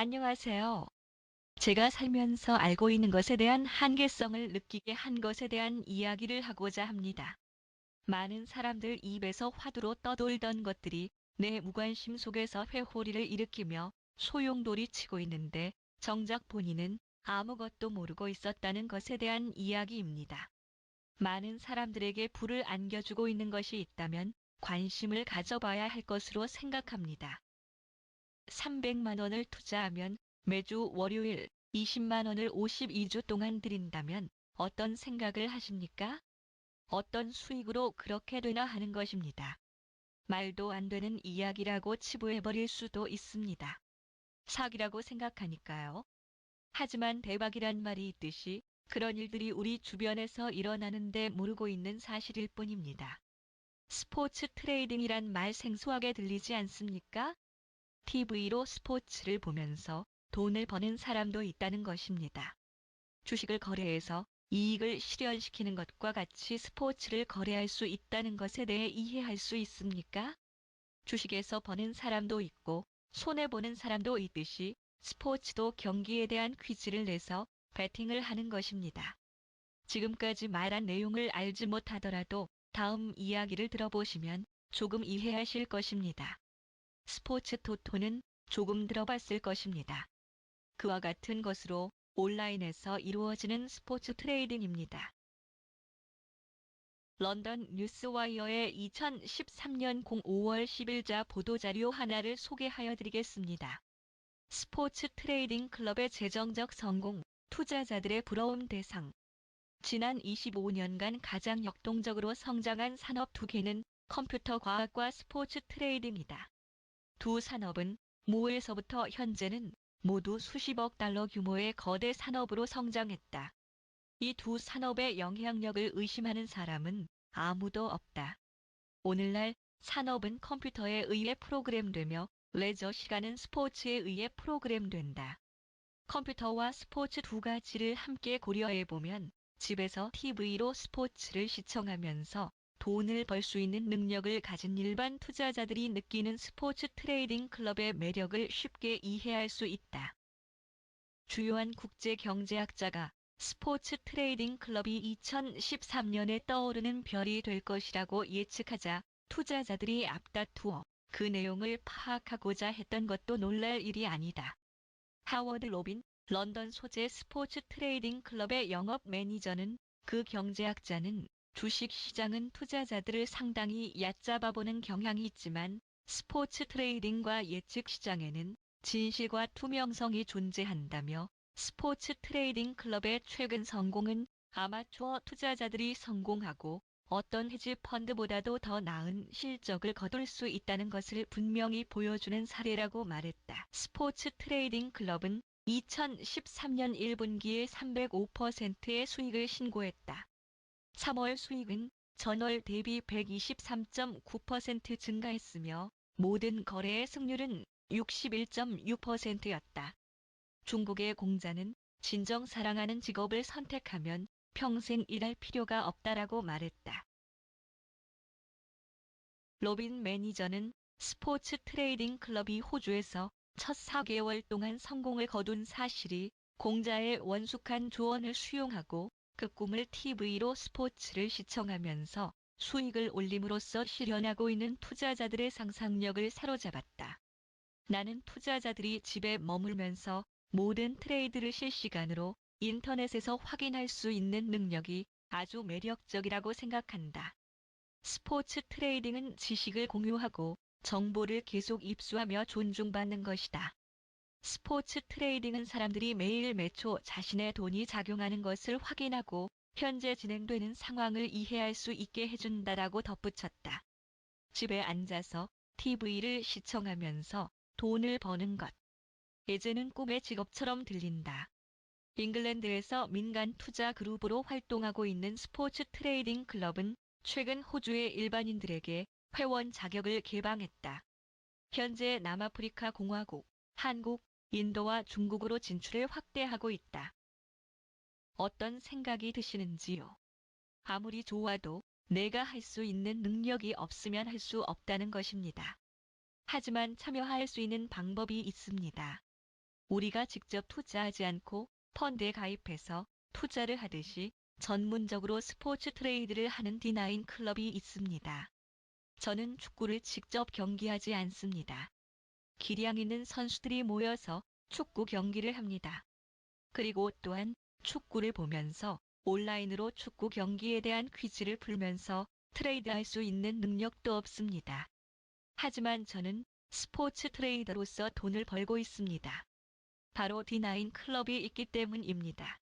안녕하세요. 제가 살면서 알고 있는 것에 대한 한계성을 느끼게 한 것에 대한 이야기를 하고자 합니다. 많은 사람들 입에서 화두로 떠돌던 것들이 내 무관심 속에서 회오리를 일으키며 소용돌이 치고 있는데 정작 본인은 아무것도 모르고 있었다는 것에 대한 이야기입니다. 많은 사람들에게 불을 안겨주고 있는 것이 있다면 관심을 가져봐야 할 것으로 생각합니다. 300만 원을 투자하면 매주 월요일 20만 원을 52주 동안 드린다면 어떤 생각을 하십니까? 어떤 수익으로 그렇게 되나 하는 것입니다. 말도 안 되는 이야기라고 치부해버릴 수도 있습니다. 사기라고 생각하니까요. 하지만 대박이란 말이 있듯이 그런 일들이 우리 주변에서 일어나는데 모르고 있는 사실일 뿐입니다. 스포츠 트레이딩이란 말 생소하게 들리지 않습니까? TV로 스포츠를 보면서 돈을 버는 사람도 있다는 것입니다. 주식을 거래해서 이익을 실현시키는 것과 같이 스포츠를 거래할 수 있다는 것에 대해 이해할 수 있습니까? 주식에서 버는 사람도 있고 손해보는 사람도 있듯이 스포츠도 경기에 대한 퀴즈를 내서 베팅을 하는 것입니다. 지금까지 말한 내용을 알지 못하더라도 다음 이야기를 들어보시면 조금 이해하실 것입니다. 스포츠 토토는 조금 들어봤을 것입니다. 그와 같은 것으로 온라인에서 이루어지는 스포츠 트레이딩입니다. 런던 뉴스와이어의 2013년 05월 10일자 보도자료 하나를 소개하여 드리겠습니다. 스포츠 트레이딩 클럽의 재정적 성공, 투자자들의 부러움 대상. 지난 25년간 가장 역동적으로 성장한 산업 두 개는 컴퓨터 과학과 스포츠 트레이딩이다. 두 산업은 모에서부터 현재는 모두 수십억 달러 규모의 거대 산업으로 성장했다. 이 두 산업의 영향력을 의심하는 사람은 아무도 없다. 오늘날 산업은 컴퓨터에 의해 프로그램되며 레저 시간은 스포츠에 의해 프로그램된다. 컴퓨터와 스포츠 두 가지를 함께 고려해보면 집에서 TV로 스포츠를 시청하면서 돈을 벌 수 있는 능력을 가진 일반 투자자들이 느끼는 스포츠 트레이딩 클럽의 매력을 쉽게 이해할 수 있다. 주요한 국제 경제학자가 스포츠 트레이딩 클럽이 2013년에 떠오르는 별이 될 것이라고 예측하자 투자자들이 앞다투어 그 내용을 파악하고자 했던 것도 놀랄 일이 아니다. 하워드 로빈, 런던 소재 스포츠 트레이딩 클럽의 영업 매니저는 그 경제학자는 주식 시장은 투자자들을 상당히 얕잡아 보는 경향이 있지만 스포츠 트레이딩과 예측 시장에는 진실과 투명성이 존재한다며 스포츠 트레이딩 클럽의 최근 성공은 아마추어 투자자들이 성공하고 어떤 헤지 펀드보다도 더 나은 실적을 거둘 수 있다는 것을 분명히 보여주는 사례라고 말했다. 스포츠 트레이딩 클럽은 2013년 1분기에 305%의 수익을 신고했다. 3월 수익은 전월 대비 123.9% 증가했으며 모든 거래의 승률은 61.6%였다. 중국의 공자는 진정 사랑하는 직업을 선택하면 평생 일할 필요가 없다라고 말했다. 로빈 매니저는 스포츠 트레이딩 클럽이 호주에서 첫 4개월 동안 성공을 거둔 사실이 공자의 원숙한 조언을 수용하고 그 꿈을 TV로 스포츠를 시청하면서 수익을 올림으로써 실현하고 있는 투자자들의 상상력을 사로잡았다. 나는 투자자들이 집에 머물면서 모든 트레이드를 실시간으로 인터넷에서 확인할 수 있는 능력이 아주 매력적이라고 생각한다. 스포츠 트레이딩은 지식을 공유하고 정보를 계속 입수하며 존중받는 것이다. 스포츠 트레이딩은 사람들이 매일 매초 자신의 돈이 작용하는 것을 확인하고 현재 진행되는 상황을 이해할 수 있게 해준다라고 덧붙였다. 집에 앉아서 TV를 시청하면서 돈을 버는 것. 이제는 꿈의 직업처럼 들린다. 잉글랜드에서 민간 투자 그룹으로 활동하고 있는 스포츠 트레이딩 클럽은 최근 호주의 일반인들에게 회원 자격을 개방했다. 현재 남아프리카 공화국, 한국, 인도와 중국으로 진출을 확대하고 있다. 어떤 생각이 드시는지요? 아무리 좋아도 내가 할 수 있는 능력이 없으면 할 수 없다는 것입니다. 하지만 참여할 수 있는 방법이 있습니다. 우리가 직접 투자하지 않고 펀드에 가입해서 투자를 하듯이 전문적으로 스포츠 트레이드를 하는 D9 클럽이 있습니다. 저는 축구를 직접 경기하지 않습니다. 기량 있는 선수들이 모여서 축구 경기를 합니다. 그리고 또한 축구를 보면서 온라인으로 축구 경기에 대한 퀴즈를 풀면서 트레이드할 수 있는 능력도 없습니다. 하지만 저는 스포츠 트레이더로서 돈을 벌고 있습니다. 바로 D9 클럽이 있기 때문입니다.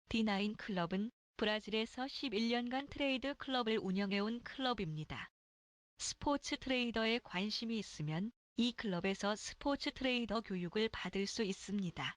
D9 클럽은 브라질에서 11년간 트레이드 클럽을 운영해온 클럽입니다. 스포츠 트레이더에 관심이 있으면 이 클럽에서 스포츠 트레이더 교육을 받을 수 있습니다.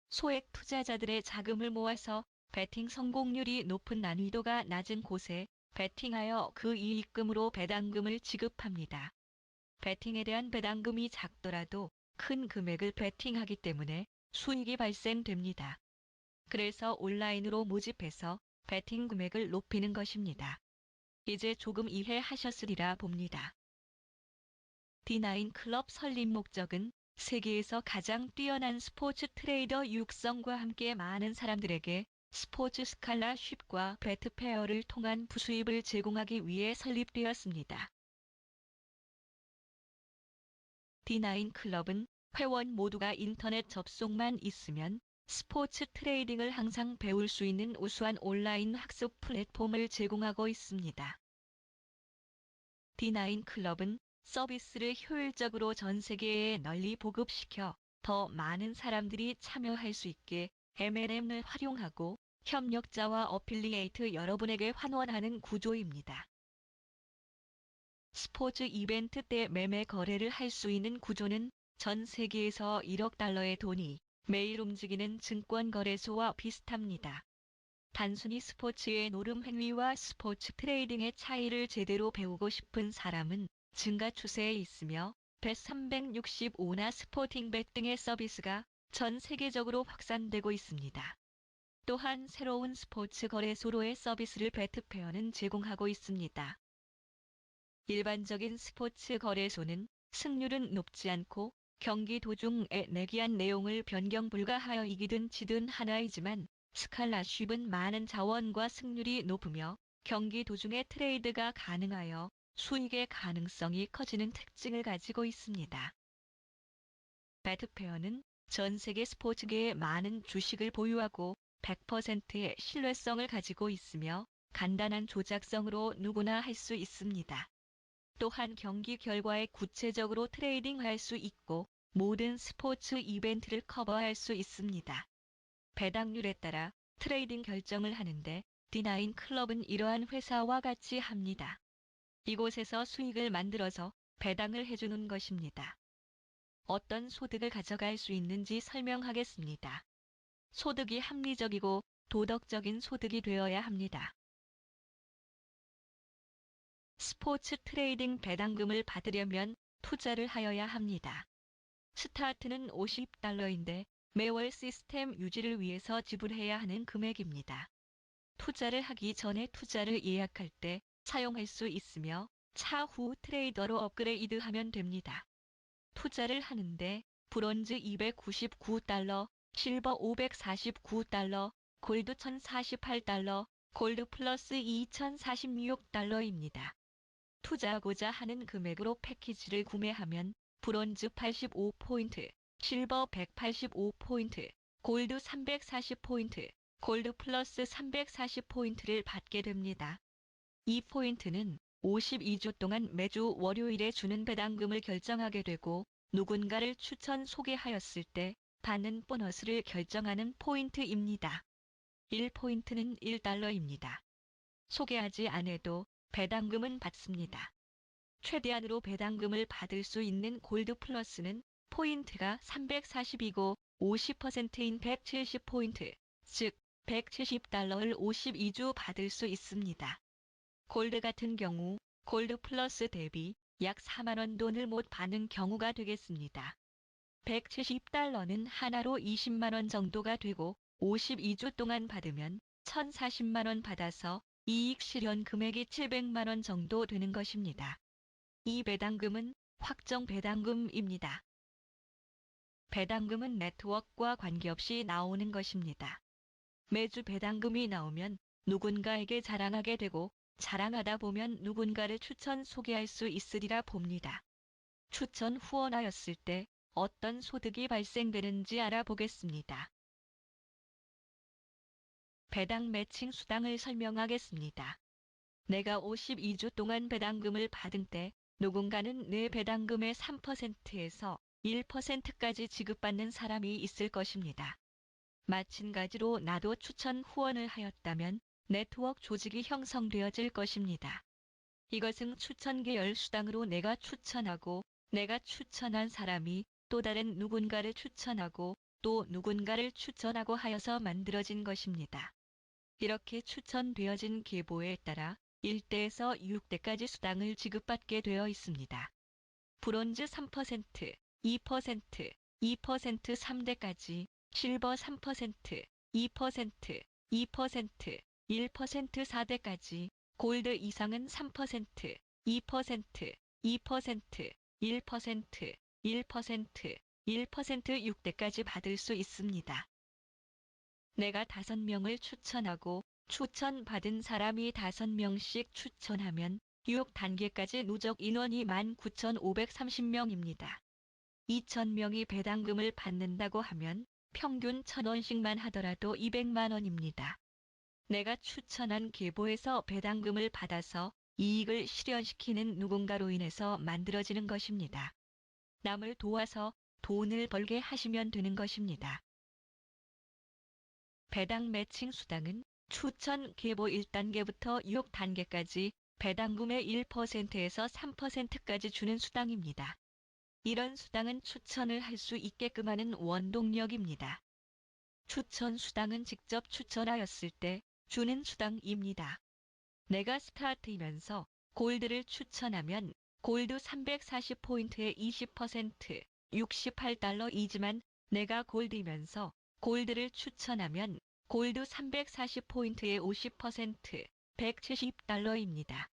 소액 투자자들의 자금을 모아서 베팅 성공률이 높은 난이도가 낮은 곳에 베팅하여 그 이익금으로 배당금을 지급합니다. 베팅에 대한 배당금이 작더라도 큰 금액을 베팅하기 때문에 수익이 발생됩니다. 그래서 온라인으로 모집해서 베팅 금액을 높이는 것입니다. 이제 조금 이해하셨으리라 봅니다. D9 클럽 설립 목적은 세계에서 가장 뛰어난 스포츠 트레이더 육성과 함께 많은 사람들에게 스포츠 스칼라쉽과 베트페어를 통한 부수입을 제공하기 위해 설립되었습니다. D9 클럽은 회원 모두가 인터넷 접속만 있으면 스포츠 트레이딩을 항상 배울 수 있는 우수한 온라인 학습 플랫폼을 제공하고 있습니다. D9 클럽은 서비스를 효율적으로 전 세계에 널리 보급시켜 더 많은 사람들이 참여할 수 있게 MLM을 활용하고 협력자와 어필리에이트 여러분에게 환원하는 구조입니다. 스포츠 이벤트 때 매매 거래를 할 수 있는 구조는 전 세계에서 1억 달러의 돈이 매일 움직이는 증권거래소와 비슷합니다. 단순히 스포츠의 노름 행위와 스포츠 트레이딩의 차이를 제대로 배우고 싶은 사람은 증가 추세에 있으며 bet365나 스포팅Bet 등의 서비스가 전 세계적으로 확산되고 있습니다. 또한 새로운 스포츠 거래소로의 서비스를 베트페어는 제공하고 있습니다. 일반적인 스포츠 거래소는 승률은 높지 않고 경기 도중에 내기한 내용을 변경 불가하여 이기든 지든 하나이지만 스칼라쉽은 많은 자원과 승률이 높으며 경기 도중에 트레이드가 가능하여 수익의 가능성이 커지는 특징을 가지고 있습니다. 베트페어는 전 세계 스포츠계에 많은 주식을 보유하고 100%의 신뢰성을 가지고 있으며 간단한 조작성으로 누구나 할 수 있습니다. 또한 경기 결과에 구체적으로 트레이딩할 수 있고 모든 스포츠 이벤트를 커버할 수 있습니다. 배당률에 따라 트레이딩 결정을 하는데 D9 클럽은 이러한 회사와 같이 합니다. 이곳에서 수익을 만들어서 배당을 해주는 것입니다. 어떤 소득을 가져갈 수 있는지 설명하겠습니다. 소득이 합리적이고 도덕적인 소득이 되어야 합니다. 스포츠 트레이딩 배당금을 받으려면 투자를 하여야 합니다. 스타트는 $50인데 매월 시스템 유지를 위해서 지불해야 하는 금액입니다. 투자를 하기 전에 투자를 예약할 때 사용할 수 있으며 차후 트레이더로 업그레이드하면 됩니다. 투자를 하는데 브론즈 $299, 실버 $549, 골드 $1048, 골드 플러스 $2046입니다. 투자하고자 하는 금액으로 패키지를 구매하면 브론즈 85포인트, 실버 185포인트, 골드 340포인트, 골드 플러스 340포인트를 받게 됩니다. 이 포인트는 52주 동안 매주 월요일에 주는 배당금을 결정하게 되고 누군가를 추천 소개하였을 때 받는 보너스를 결정하는 포인트입니다. 1포인트는 $1입니다. 소개하지 않아도 배당금은 받습니다. 최대한으로 배당금을 받을 수 있는 골드 플러스는 포인트가 340이고 50%인 170포인트, 즉 $170를 52주 받을 수 있습니다. 골드 같은 경우 골드 플러스 대비 약 4만 원 돈을 못 받는 경우가 되겠습니다. $170는 하나로 20만 원 정도가 되고 52주 동안 받으면 1,040만 원 받아서 이익 실현 금액이 700만 원 정도 되는 것입니다. 이 배당금은 확정 배당금입니다. 배당금은 네트워크와 관계없이 나오는 것입니다. 매주 배당금이 나오면 누군가에게 자랑하게 되고 자랑하다 보면 누군가를 추천 소개할 수 있으리라 봅니다. 추천 후원하였을 때 어떤 소득이 발생되는지 알아보겠습니다. 배당 매칭 수당을 설명하겠습니다. 내가 52주 동안 배당금을 받은 때 누군가는 내 배당금의 3%에서 1%까지 지급받는 사람이 있을 것입니다. 마찬가지로 나도 추천 후원을 하였다면 네트워크 조직이 형성되어질 것입니다. 이것은 추천 계열 수당으로 내가 추천하고 내가 추천한 사람이 또 다른 누군가를 추천하고 또 누군가를 추천하고 하여서 만들어진 것입니다. 이렇게 추천되어진 계보에 따라 1대에서 6대까지 수당을 지급받게 되어 있습니다. 브론즈 3%, 2%, 2% 3대까지, 실버 3%, 2%, 2%, 1% 4대까지, 골드 이상은 3%, 2%, 2%, 1%, 1%, 1% 6대까지 받을 수 있습니다. 내가 5명을 추천하고 추천받은 사람이 5명씩 추천하면 6단계까지 누적 인원이 19,530명입니다. 2,000명이 배당금을 받는다고 하면 평균 1,000원씩만 하더라도 200만 원입니다. 내가 추천한 계보에서 배당금을 받아서 이익을 실현시키는 누군가로 인해서 만들어지는 것입니다. 남을 도와서 돈을 벌게 하시면 되는 것입니다. 배당 매칭 수당은 추천 계보 1단계부터 6단계까지 배당금의 1%에서 3%까지 주는 수당입니다. 이런 수당은 추천을 할 수 있게끔 하는 원동력입니다. 추천 수당은 직접 추천하였을 때 주는 수당입니다. 내가 스타트이면서 골드를 추천하면 골드 340포인트에 20%, 68달러이지만 내가 골드이면서 골드를 추천하면 골드 340포인트에 50%, 170달러입니다.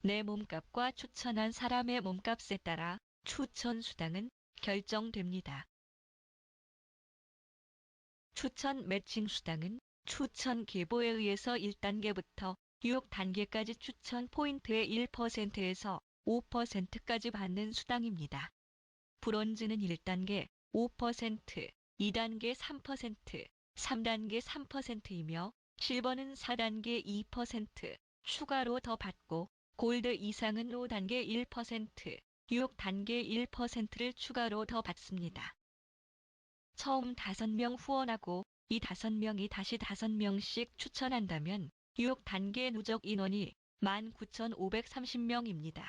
내 몸값과 추천한 사람의 몸값에 따라 추천 수당은 결정됩니다. 추천 매칭 수당은 추천 계보에 의해서 1단계부터 6단계까지 추천 포인트의 1%에서 5%까지 받는 수당입니다. 브론즈는 1단계 5%, 2단계 3%, 3단계 3%이며 실버는 4단계 2% 추가로 더 받고 골드 이상은 5단계 1%, 6단계 1%를 추가로 더 받습니다. 처음 5명 후원하고 이 5명이 다시 5명씩 추천한다면 6단계 누적 인원이 19,530명입니다.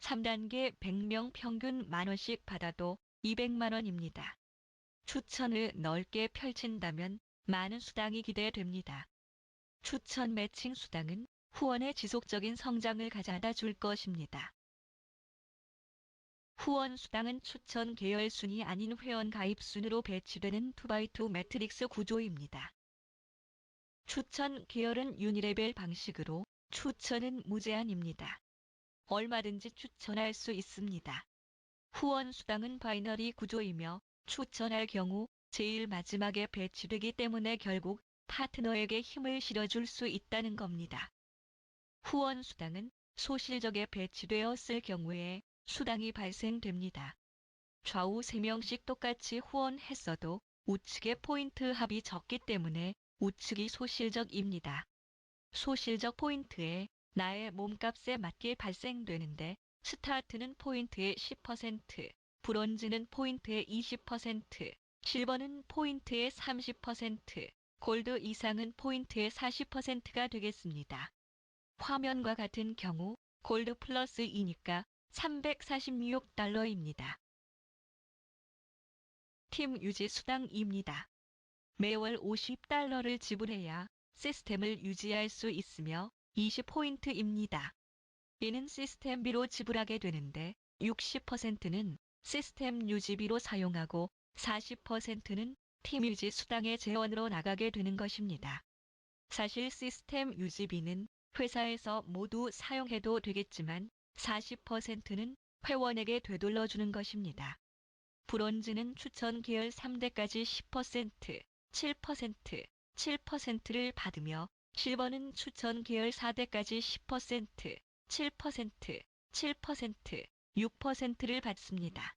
3단계 100명 평균 만원씩 받아도 200만 원입니다. 추천을 넓게 펼친다면 많은 수당이 기대됩니다. 추천 매칭 수당은 후원의 지속적인 성장을 가져다 줄 것입니다. 후원 수당은 추천 계열 순이 아닌 회원 가입 순으로 배치되는 2x2 매트릭스 구조입니다. 추천 계열은 유니레벨 방식으로 추천은 무제한입니다. 얼마든지 추천할 수 있습니다. 후원 수당은 바이너리 구조이며 추천할 경우 제일 마지막에 배치되기 때문에 결국 파트너에게 힘을 실어줄 수 있다는 겁니다. 후원 수당은 소실적에 배치되었을 경우에 수당이 발생됩니다. 좌우 3명씩 똑같이 후원했어도 우측의 포인트 합이 적기 때문에 우측이 소실적입니다. 소실적 포인트에 나의 몸값에 맞게 발생되는데 스타트는 포인트의 10%, 브론즈는 포인트의 20%, 실버는 포인트의 30%, 골드 이상은 포인트의 40%가 되겠습니다. 화면과 같은 경우 골드 플러스 2니까 346달러입니다. 팀 유지 수당입니다. 매월 50달러를 지불해야 시스템을 유지할 수 있으며 20포인트입니다. 이는 시스템비로 지불하게 되는데 60%는 시스템 유지비로 사용하고 40%는 팀 유지 수당의 재원으로 나가게 되는 것입니다. 사실 시스템 유지비는 회사에서 모두 사용해도 되겠지만 40%는 회원에게 되돌려 주는 것입니다. 브론즈는 추천 계열 3대까지 10%, 7%, 7%를 받으며 실버는 추천 계열 4대까지 10%, 7%, 7%, 6%를 받습니다.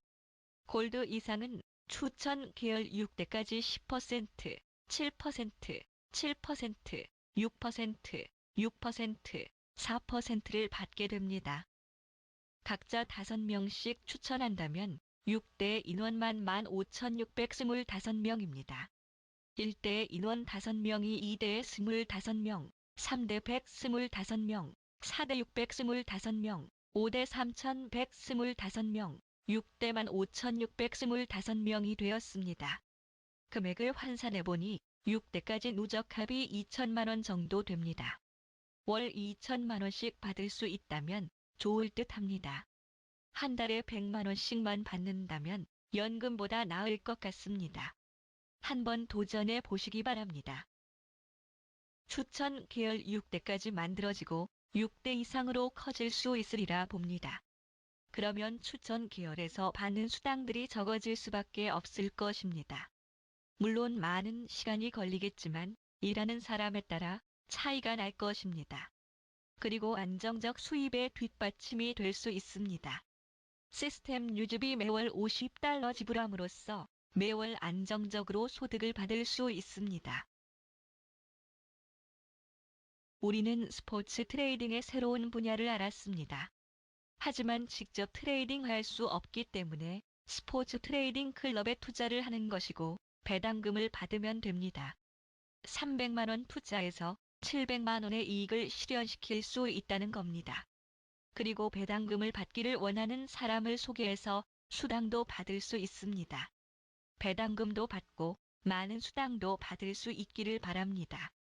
골드 이상은 추천 계열 6대까지 10%, 7%, 7%, 6%, 6%, 4%를 받게 됩니다. 각자 5명씩 추천한다면 6대 인원만 15,625명입니다. 1대 인원 5명이 2대 25명, 3대 125명, 4대 625명, 5대 3,125명, 6대 15,625명이 되었습니다. 금액을 환산해보니 6대까지 누적합이 2천만 원 정도 됩니다. 월 2천만 원씩 받을 수 있다면 좋을 듯 합니다. 한 달에 100만 원씩만 받는다면 연금보다 나을 것 같습니다. 한번 도전해 보시기 바랍니다. 추천 계열 6대까지 만들어지고 6대 이상으로 커질 수 있으리라 봅니다. 그러면 추천 계열에서 받는 수당들이 적어질 수밖에 없을 것입니다. 물론 많은 시간이 걸리겠지만 일하는 사람에 따라 차이가 날 것입니다. 그리고 안정적 수입의 뒷받침이 될 수 있습니다. 시스템 유지비 매월 $50 지불함으로써 매월 안정적으로 소득을 받을 수 있습니다. 우리는 스포츠 트레이딩의 새로운 분야를 알았습니다. 하지만 직접 트레이딩할 수 없기 때문에 스포츠 트레이딩 클럽에 투자를 하는 것이고 배당금을 받으면 됩니다. 300만 원 투자해서 700만 원의 이익을 실현시킬 수 있다는 겁니다. 그리고 배당금을 받기를 원하는 사람을 소개해서 수당도 받을 수 있습니다. 배당금도 받고 많은 수당도 받을 수 있기를 바랍니다.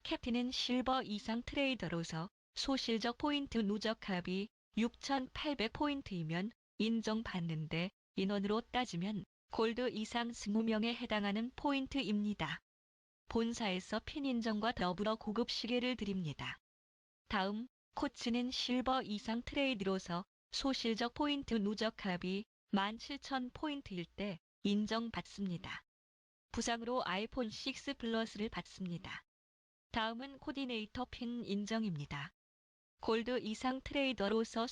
캡틴은 실버 이상 트레이더로서 소실적 포인트 누적합이 6,800포인트이면 인정받는데 인원으로 따지면 골드 이상 20명에 해당하는 포인트입니다. 본사에서 핀 인정과 더불어 고급 시계를 드립니다. 다음, 코치는 실버 이상 트레이드로서 소실적 포인트 누적합이 17,000포인트일 때 인정받습니다. 부상으로 아이폰 6 플러스를 받습니다. 다음은 코디네이터 핀 인정입니다. 골드 이상 트레이더로서